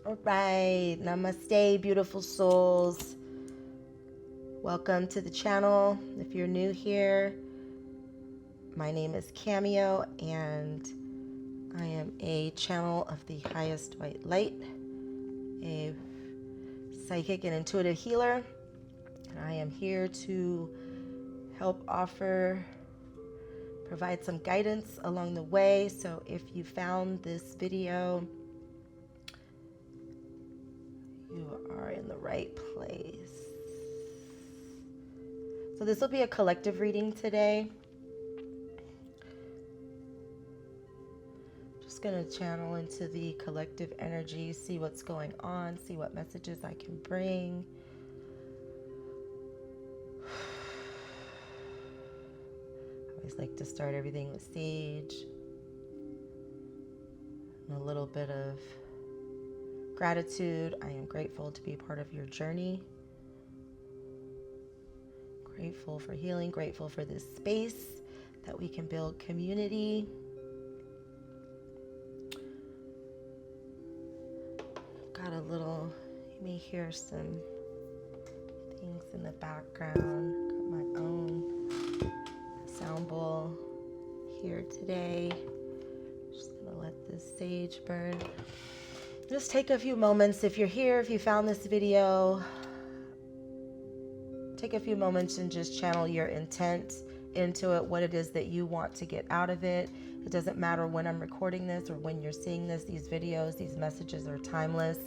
All right, namaste, beautiful souls. Welcome to the channel. If you're new here, my name is Cameo, and I am a channel of the highest white light, a psychic and intuitive healer, and I am here to help provide some guidance along the way. So if you found this video, you are in the right place. So this will be a collective reading today. Just going to channel into the collective energy, see what's going on, see what messages I can bring. I always like to start everything with sage and a little bit of gratitude. I am grateful to be a part of your journey. Grateful for healing, grateful for this space that we can build community. Got a little, you may hear some things in the background. Got my own sound bowl here today. Just gonna let this sage burn. Just take a few moments. If you're here, if you found this video, take a few moments and just channel your intent into it, what it is that you want to get out of it. It doesn't matter when I'm recording this or when you're seeing this. These videos, these messages are timeless.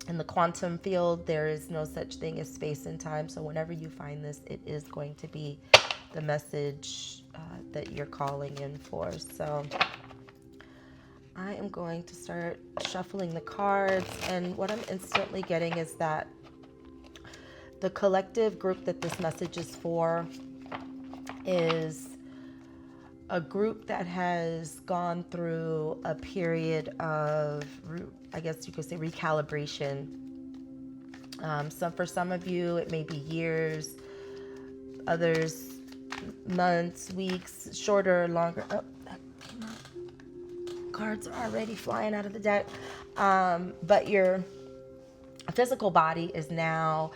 In the quantum field, there is no such thing as space and time. So whenever you find this, it is going to be the message that you're calling in for. So I am going to start shuffling the cards. And what I'm instantly getting is that the collective group that this message is for is a group that has gone through a period of, I guess you could say, recalibration. So for some of you, it may be years, others months, weeks, shorter, longer. Oh, that came out. Cards are already flying out of the deck. But your physical body is now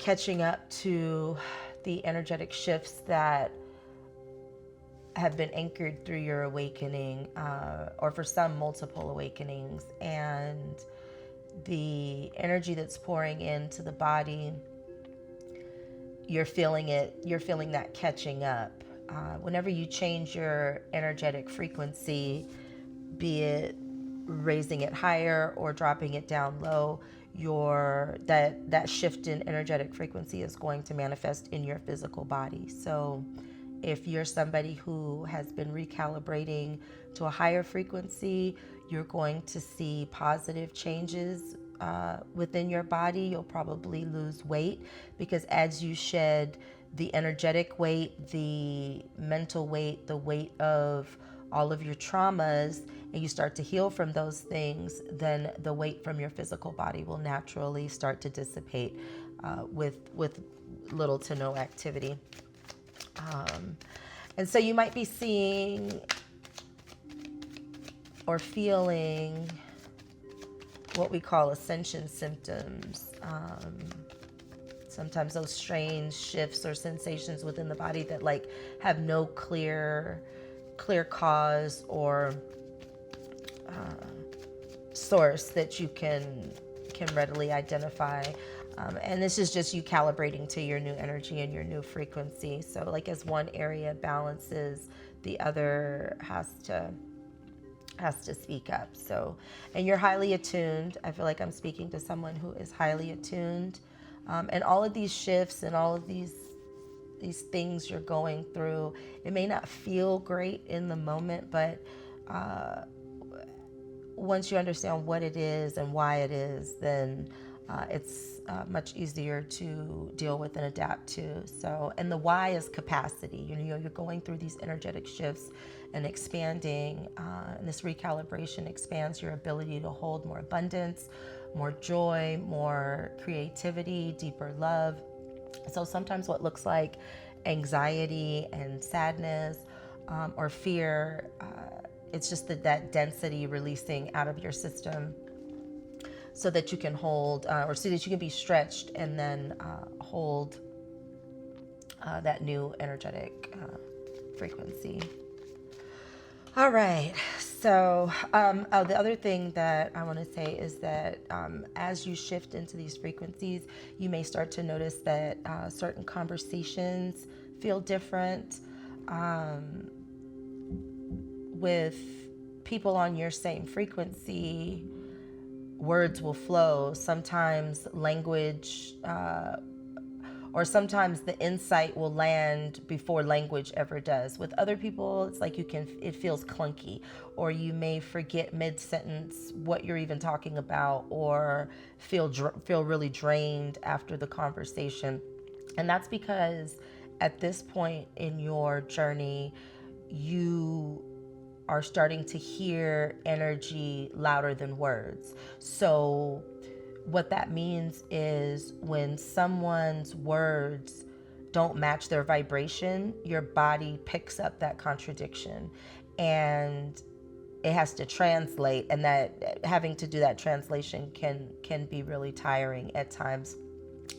catching up to the energetic shifts that have been anchored through your awakening, or for some, multiple awakenings. And the energy that's pouring into the body, you're feeling it, you're feeling that catching up. Whenever you change your energetic frequency, be it raising it higher or dropping it down low, that shift in energetic frequency is going to manifest in your physical body. So if you're somebody who has been recalibrating to a higher frequency, you're going to see positive changes within your body. You'll probably lose weight because as you shed the energetic weight, the mental weight, the weight of all of your traumas, and you start to heal from those things, then the weight from your physical body will naturally start to dissipate with little to no activity. And so you might be seeing or feeling what we call ascension symptoms. Sometimes those strange shifts or sensations within the body that like have no clear cause or source that you can readily identify. And this is just you calibrating to your new energy and your new frequency. So like as one area balances, the other has to speak up. So, and you're highly attuned. I feel like I'm speaking to someone who is highly attuned. And all of these shifts and all of these things you're going through, it may not feel great in the moment, but once you understand what it is and why it is, then it's much easier to deal with and adapt to. So, and the why is capacity. You know, you're going through these energetic shifts and expanding, and this recalibration expands your ability to hold more abundance, more joy, more creativity, deeper love. So sometimes what looks like anxiety and sadness or fear, it's just that density releasing out of your system so that you can hold, or so that you can be stretched and then hold that new energetic frequency. All right. So the other thing that I want to say is that as you shift into these frequencies, you may start to notice that certain conversations feel different with people on your same frequency. Words will flow. Sometimes language or sometimes the insight will land before language ever does. With other people, it's like it feels clunky, or you may forget mid-sentence what you're even talking about, or feel really drained after the conversation. And that's because at this point in your journey, you are starting to hear energy louder than words. So what that means is when someone's words don't match their vibration, your body picks up that contradiction and it has to translate, and that having to do that translation can be really tiring at times.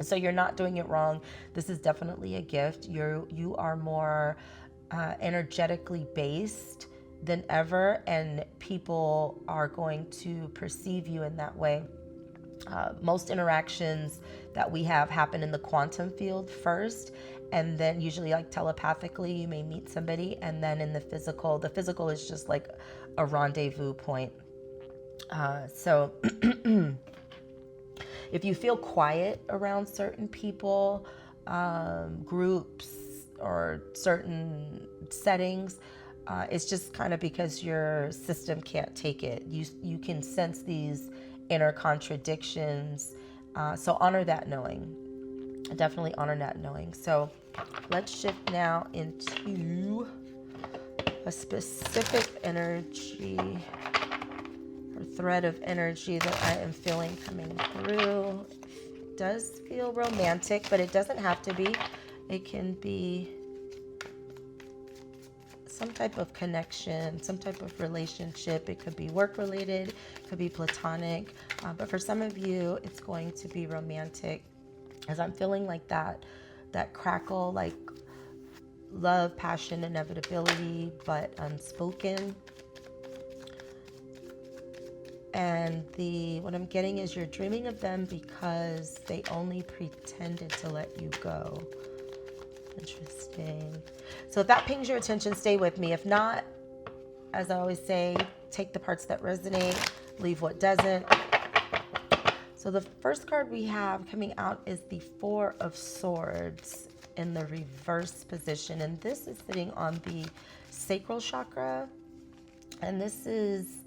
So you're not doing it wrong. This is definitely a gift. You are more energetically based than ever, and people are going to perceive you in that way. Most interactions that we have happen in the quantum field first, and then usually like telepathically you may meet somebody, and then in the physical is just like a rendezvous point. So if you feel quiet around certain people, groups, or certain settings, it's just kind of because your system can't take it. You can sense these inner contradictions. So honor that knowing. Definitely honor that knowing. So let's shift now into a specific energy or thread of energy that I am feeling coming through. It does feel romantic, but it doesn't have to be. It can be some type of connection, some type of relationship. It could be work related, it could be platonic, but for some of you, it's going to be romantic, as I'm feeling like that crackle, like love, passion, inevitability, but unspoken. And what I'm getting is you're dreaming of them because they only pretended to let you go. Interesting. So if that pings your attention, stay with me. If not, as I always say, take the parts that resonate, leave what doesn't. So the first card we have coming out is the Four of Swords in the reverse position. And this is sitting on the sacral chakra. And this is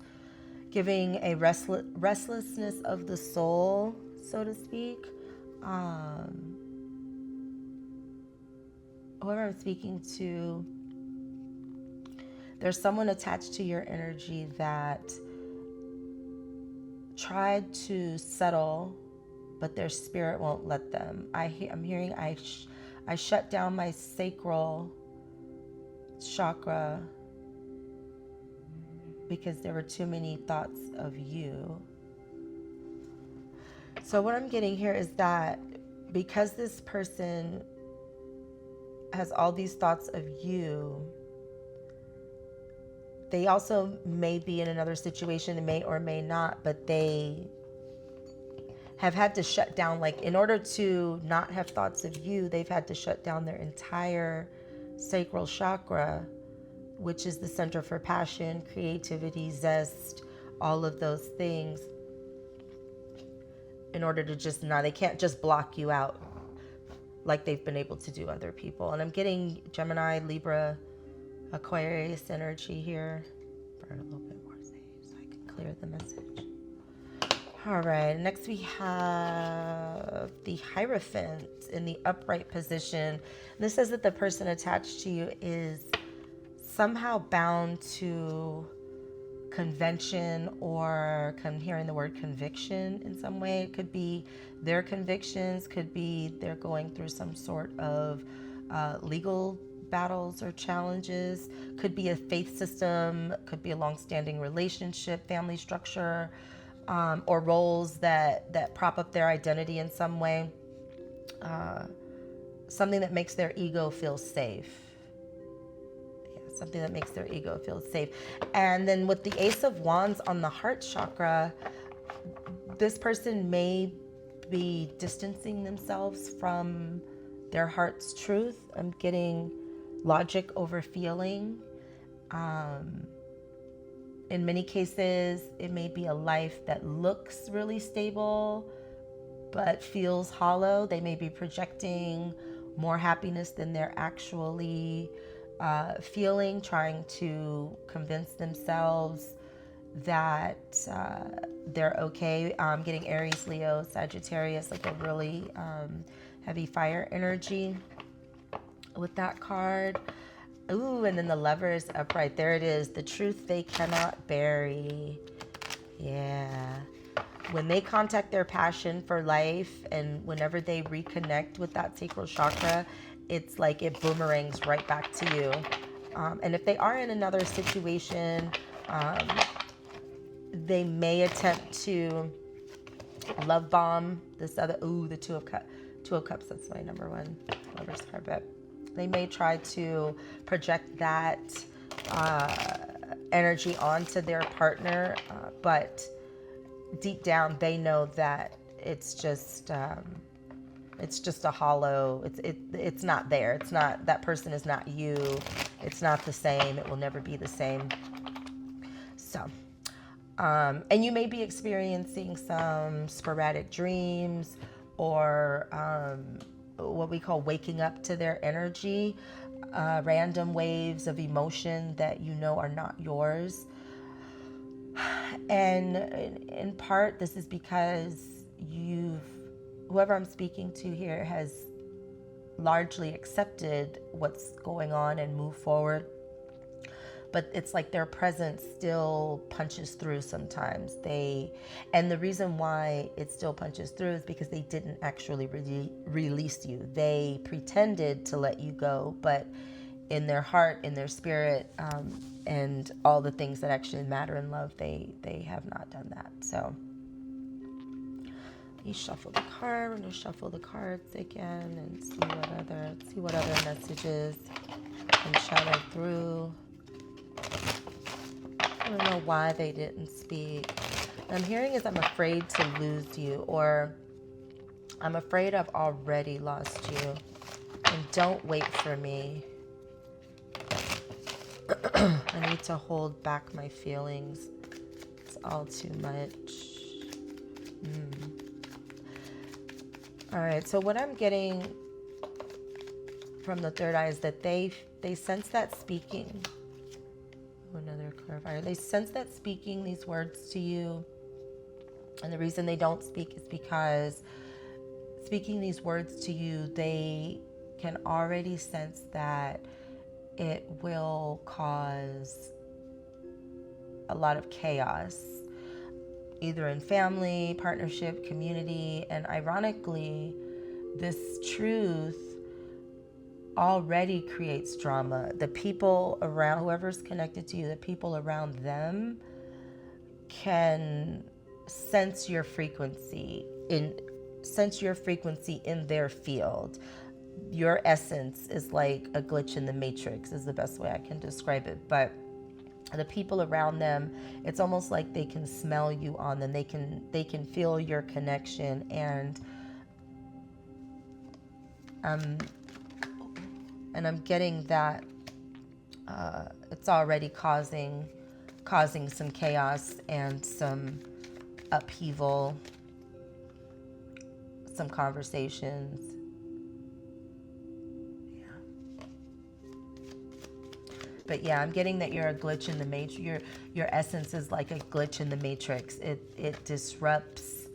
giving a restlessness of the soul, so to speak. Whoever I'm speaking to, there's someone attached to your energy that tried to settle, but their spirit won't let them. I'm hearing I shut down my sacral chakra because there were too many thoughts of you. So what I'm getting here is that because this person has all these thoughts of you, they also may be in another situation, they may or may not, but they have had to shut down, like in order to not have thoughts of you, they've had to shut down their entire sacral chakra, which is the center for passion, creativity, zest, all of those things, in order to just they can't just block you out like they've been able to do other people. And I'm getting Gemini, Libra, Aquarius energy here. Burn a little bit more sage so I can clear the message. All right, next we have the Hierophant in the upright position. And this says that the person attached to you is somehow bound to convention, or I'm hearing the word conviction in some way. It could be their convictions, could be they're going through some sort of legal battles or challenges, could be a faith system, could be a long-standing relationship, family structure, or roles that prop up their identity in some way. Something that makes their ego feel safe. Yeah, something that makes their ego feel safe. And then with the Ace of Wands on the heart chakra, this person may be distancing themselves from their heart's truth. I'm getting logic over feeling. In many cases, it may be a life that looks really stable, but feels hollow. They may be projecting more happiness than they're actually feeling, trying to convince themselves that they're okay. I'm getting Aries, Leo, Sagittarius, like a really heavy fire energy with that card. Ooh, and then the Lover's upright. There it is. The truth they cannot bury. Yeah. When they contact their passion for life and whenever they reconnect with that sacral chakra, it's like it boomerangs right back to you. And if they are in another situation, they may attempt to love bomb this other, the Two of Cups, that's my number one Lover's card, but they may try to project that energy onto their partner, but deep down they know that it's just a hollow. It's not there. It's not, that person is not you. It's not the same. It will never be the same. So, and you may be experiencing some sporadic dreams or what we call waking up to their energy, random waves of emotion that you know are not yours. And in part, this is because whoever I'm speaking to here has largely accepted what's going on and moved forward. But it's like their presence still punches through sometimes. And the reason why it still punches through is because they didn't actually release you. They pretended to let you go, but in their heart, in their spirit, and all the things that actually matter in love, they have not done that. So you shuffle the card. We're gonna shuffle the cards again and see what other messages can shadow through. I don't know why they didn't speak. What I'm hearing is I'm afraid to lose you, or I'm afraid I've already lost you, and don't wait for me. I need to hold back my feelings. It's all too much. All right, so what I'm getting from the third eye is that they sense that speaking. Another clarifier. They sense that speaking these words to you, and the reason they don't speak is because speaking these words to you, they can already sense that it will cause a lot of chaos, either in family, partnership, community, and ironically, this truth already creates drama. The people around, whoever's connected to you, the people around them can sense your frequency in their field. Your essence is like a glitch in the matrix, is the best way I can describe it. But the people around them, it's almost like they can smell you on them. They can feel your connection, and I'm getting that it's already causing some chaos and some upheaval, some conversations. But yeah, I'm getting that you're a glitch in the matrix. Your essence is like a glitch in the matrix. It disrupts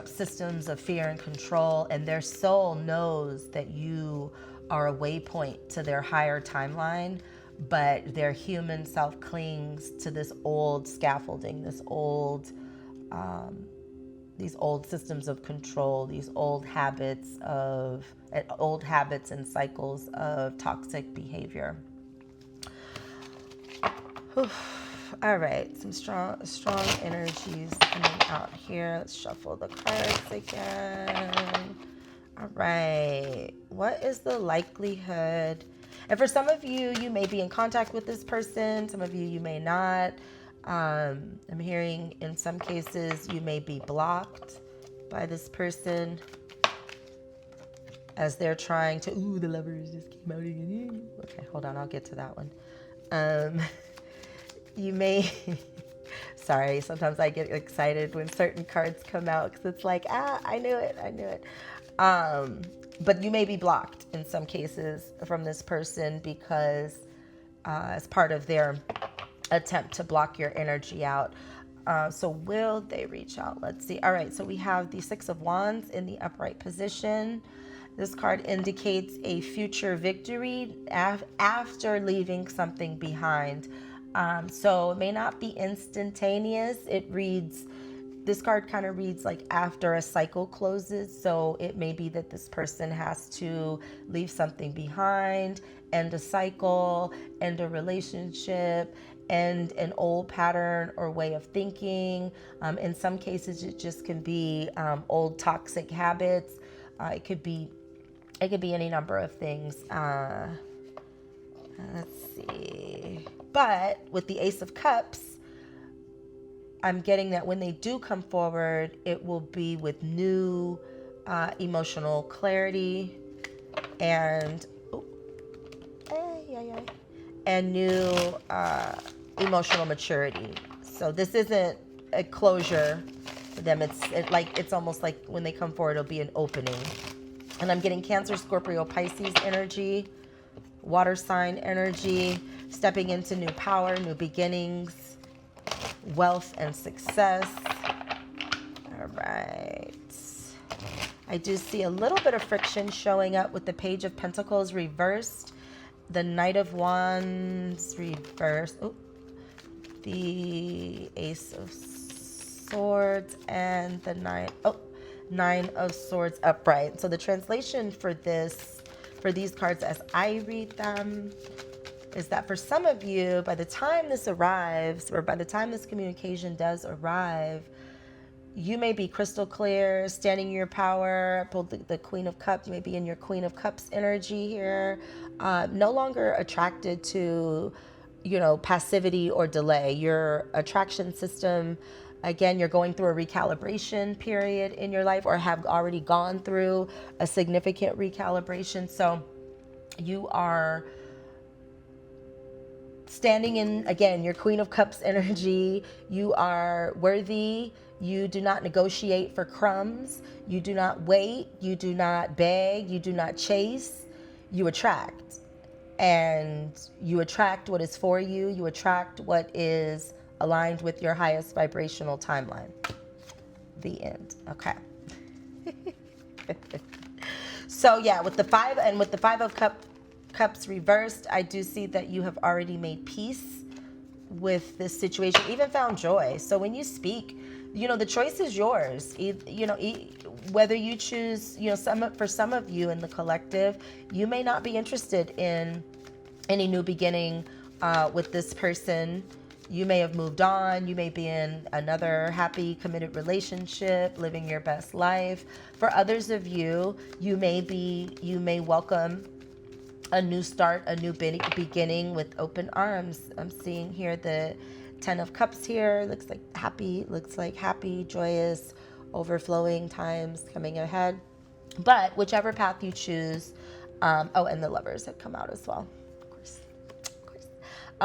systems of fear and control, and their soul knows that you are a waypoint to their higher timeline, but their human self clings to this old scaffolding, these old systems of control, these old habits and cycles of toxic behavior. All right, some strong energies coming out here. Let's shuffle the cards again. All right, what is the likelihood? And for some of you, you may be in contact with this person. Some of you, you may not. I'm hearing in some cases you may be blocked by this person as they're trying to. Ooh, the lovers just came out again. Okay, hold on, I'll get to that one. You may. Sorry, sometimes I get excited when certain cards come out because it's like, I knew it. But you may be blocked in some cases from this person because as part of their attempt to block your energy out. So will they reach out? Let's see. All right, so we have the Six of Wands in the upright position. This card indicates a future victory after leaving something behind. So it may not be instantaneous. This card kind of reads like after a cycle closes. So it may be that this person has to leave something behind, end a cycle, end a relationship, end an old pattern or way of thinking. In some cases, it just can be old toxic habits. It could be any number of things. Let's see. But with the Ace of Cups, I'm getting that when they do come forward, it will be with new emotional clarity and new emotional maturity. So this isn't a closure for them. It's almost like when they come forward, it'll be an opening. And I'm getting Cancer, Scorpio, Pisces energy, water sign energy, stepping into new power, new beginnings, wealth and success. All right. I do see a little bit of friction showing up with the Page of Pentacles reversed, the Knight of Wands reversed, the Ace of Swords, and the Nine of Swords upright. So the translation for these cards as I read them is that for some of you, by the time this arrives, or by the time this communication does arrive, you may be crystal clear, standing in your power. I pulled the Queen of Cups. You may be in your Queen of Cups energy here. No longer attracted to, passivity or delay. Your attraction system, again, you're going through a recalibration period in your life or have already gone through a significant recalibration. So you are standing in, again, your Queen of Cups energy. You are worthy. You do not negotiate for crumbs. You do not wait. You do not beg. You do not chase. You attract. And you attract what is for you. You attract what is aligned with your highest vibrational timeline. The end. Okay. So yeah, with the Five of Cups reversed, I do see that you have already made peace with this situation, even found joy. So when you speak, the choice is yours. Whether you choose, for some of you in the collective, you may not be interested in any new beginning with this person. You may have moved on. You may be in another happy, committed relationship, living your best life. For others of you, you may welcome a new start, a new beginning with open arms. I'm seeing here the Ten of Cups here. Looks like happy, joyous, overflowing times coming ahead. But whichever path you choose, and the Lovers have come out as well. Of course.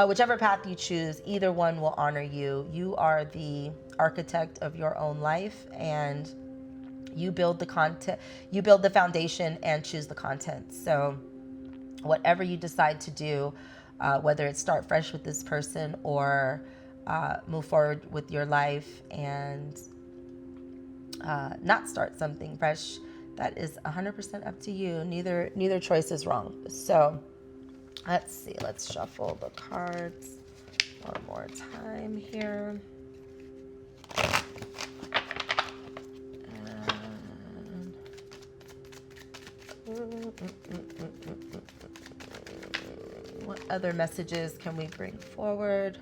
Whichever path you choose, either one will honor you. You are the architect of your own life, and you build the content, you build the foundation and choose the content. So whatever you decide to do, whether it's start fresh with this person or move forward with your life and not start something fresh, that is 100% up to you. Neither choice is wrong. So let's see. Let's shuffle the cards one more time here. What other messages can we bring forward?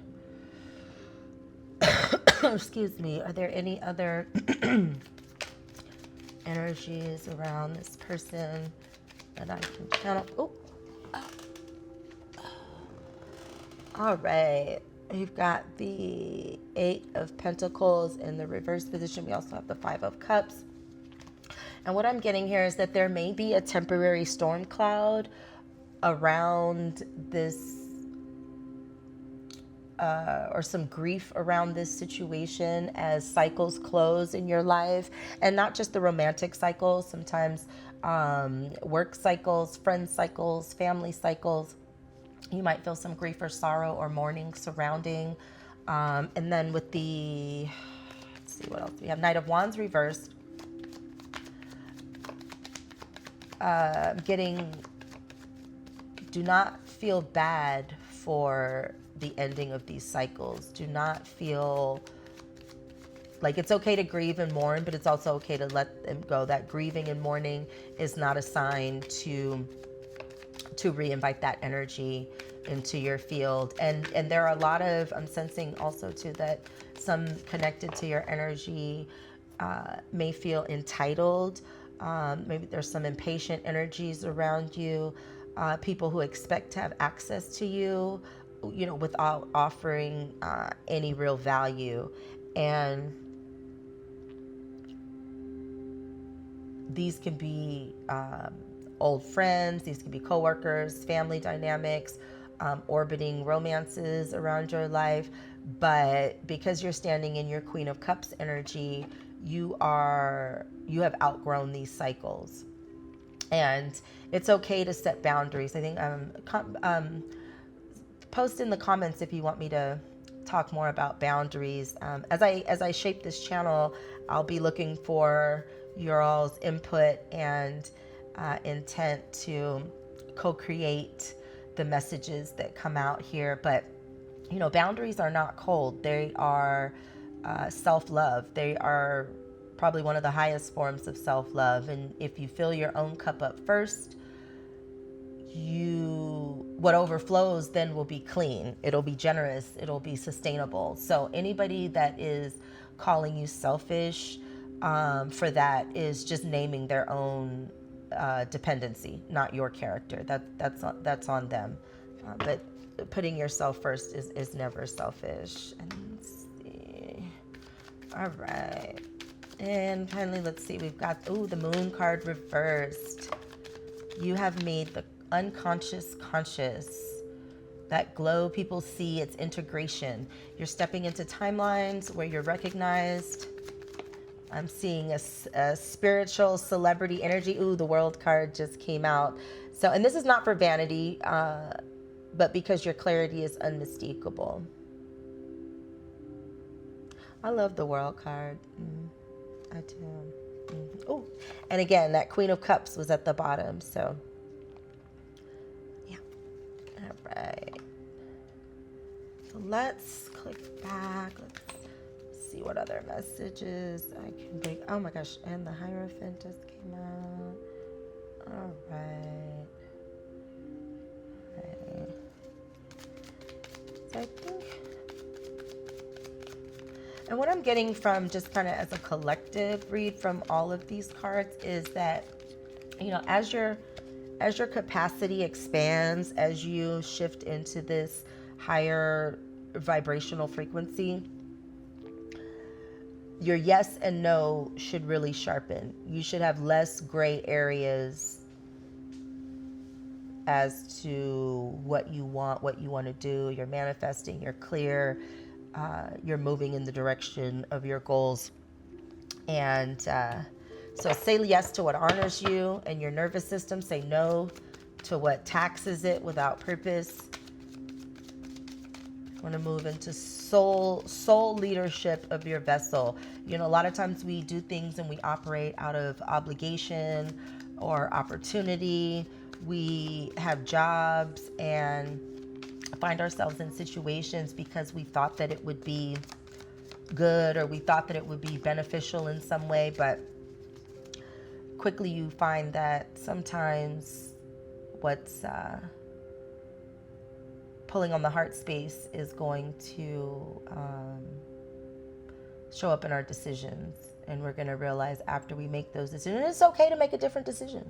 Excuse me. Are there any other energies around this person that I can channel? Oh, all right. We've got the Eight of Pentacles in the reverse position. We also have the Five of Cups. And what I'm getting here is that there may be a temporary storm cloud around this, or some grief around this situation as cycles close in your life. And not just the romantic cycles, sometimes work cycles, friend cycles, family cycles. You might feel some grief or sorrow or mourning surrounding. And then with the, let's see what else we have. Knight of Wands reversed. Do not feel bad for the ending of these cycles. Do not feel like it's okay to grieve and mourn, but it's also okay to let them go. That grieving and mourning is not a sign to re-invite that energy into your field. And there are a lot of, I'm sensing also too that some connected to your energy may feel entitled. Maybe there's some impatient energies around you, people who expect to have access to you, without offering any real value. And these can be old friends, these can be coworkers, family dynamics, orbiting romances around your life. But because you're standing in your Queen of Cups energy, you have outgrown these cycles. And it's okay to set boundaries. I think post in the comments if you want me to talk more about boundaries. As I shape this channel, I'll be looking for your all's input and intent to co-create the messages that come out here. But boundaries are not cold. They are self-love. They are probably one of the highest forms of self-love. And if you fill your own cup up first, what overflows then will be clean. It'll be generous. It'll be sustainable. So anybody that is calling you selfish for that is just naming their own dependency, not your character. That's on them. But putting yourself first is never selfish. And let's see. All right. And finally, let's see. We've got the Moon card reversed. You have made the unconscious conscious. That glow people see, it's integration. You're stepping into timelines where you're recognized. I'm seeing a spiritual celebrity energy. Ooh, the World card just came out. So, and this is not for vanity, but because your clarity is unmistakable. I love the World card. I do. Oh, and again, that Queen of Cups was at the bottom. So, yeah. All right. So let's click back. Let's see what other messages I can bring. Oh my gosh, and the Hierophant just came out. All right. So I think, and what I'm getting from just kind of as a collective read from all of these cards is that, as your capacity expands, as you shift into this higher vibrational frequency, your yes and no should really sharpen. You should have less gray areas as to what you want to do. You're manifesting, you're clear, you're moving in the direction of your goals. And so say yes to what honors you and your nervous system. Say no to what taxes it without purpose. Want to move into soul leadership of your vessel. A lot of times we do things and we operate out of obligation or opportunity. We have jobs and find ourselves in situations because we thought that it would be good or we thought that it would be beneficial in some way, but quickly you find that sometimes what's pulling on the heart space is going to show up in our decisions. And we're going to realize after we make those decisions, it's okay to make a different decision.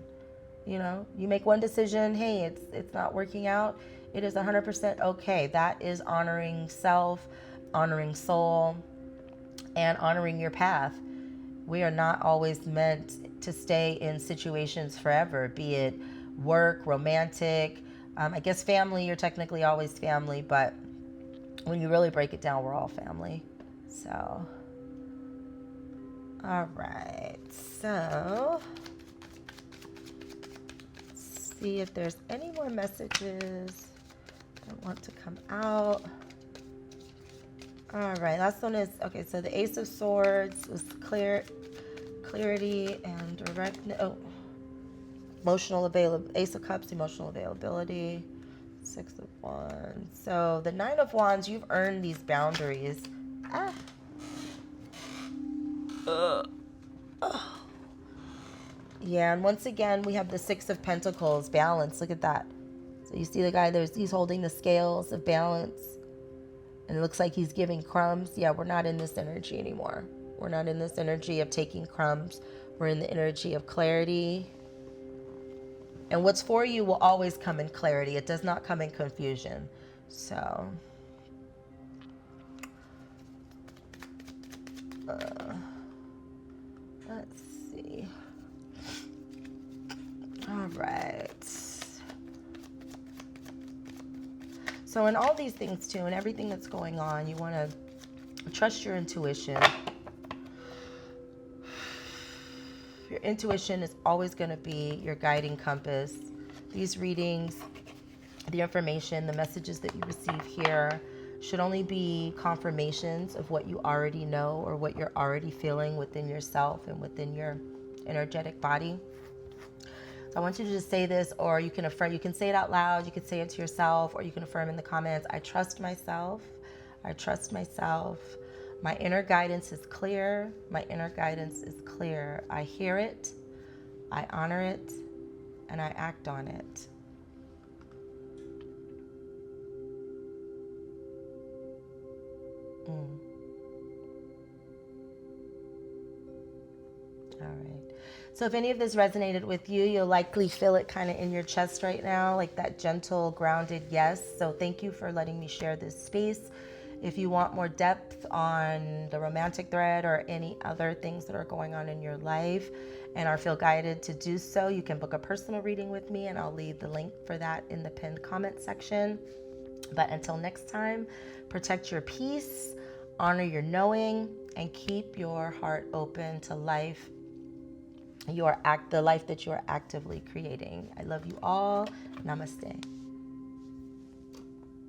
You know, you make one decision, hey, it's not working out. It is 100% okay. That is honoring self, honoring soul, and honoring your path. We are not always meant to stay in situations forever, be it work, romantic. I guess family, you're technically always family, but when you really break it down, we're all family. So, all right. So, let's see if there's any more messages that want to come out. All right, last one is, okay, so the Ace of Swords was clarity and direct, emotional availability. Ace of Cups, emotional availability. Six of Wands. So the Nine of Wands, you've earned these boundaries. Yeah, and once again, we have the Six of Pentacles, balance. Look at that. So you see the guy, he's holding the scales of balance. And it looks like he's giving crumbs. Yeah, we're not in this energy anymore. We're not in this energy of taking crumbs. We're in the energy of clarity. And what's for you will always come in clarity. It does not come in confusion. So, let's see. All right. So in all these things too, and everything that's going on, you want to trust your intuition. Your intuition is always going to be your guiding compass. These readings, the information, the messages that you receive here should only be confirmations of what you already know or what you're already feeling within yourself and within your energetic body. So I want you to just say this, or you can affirm. You can say it out loud. You can say it to yourself, or you can affirm in the comments. I trust myself. I trust myself. My inner guidance is clear. My inner guidance is clear. I hear it. I honor it. And I act on it. All right. So if any of this resonated with you, you'll likely feel it kind of in your chest right now, like that gentle, grounded yes. So thank you for letting me share this space. If you want more depth on the romantic thread or any other things that are going on in your life and are feel guided to do so, you can book a personal reading with me, and I'll leave the link for that in the pinned comment section. But until next time, protect your peace, honor your knowing, and keep your heart open to life. The life that you are actively creating. I love you all. Namaste.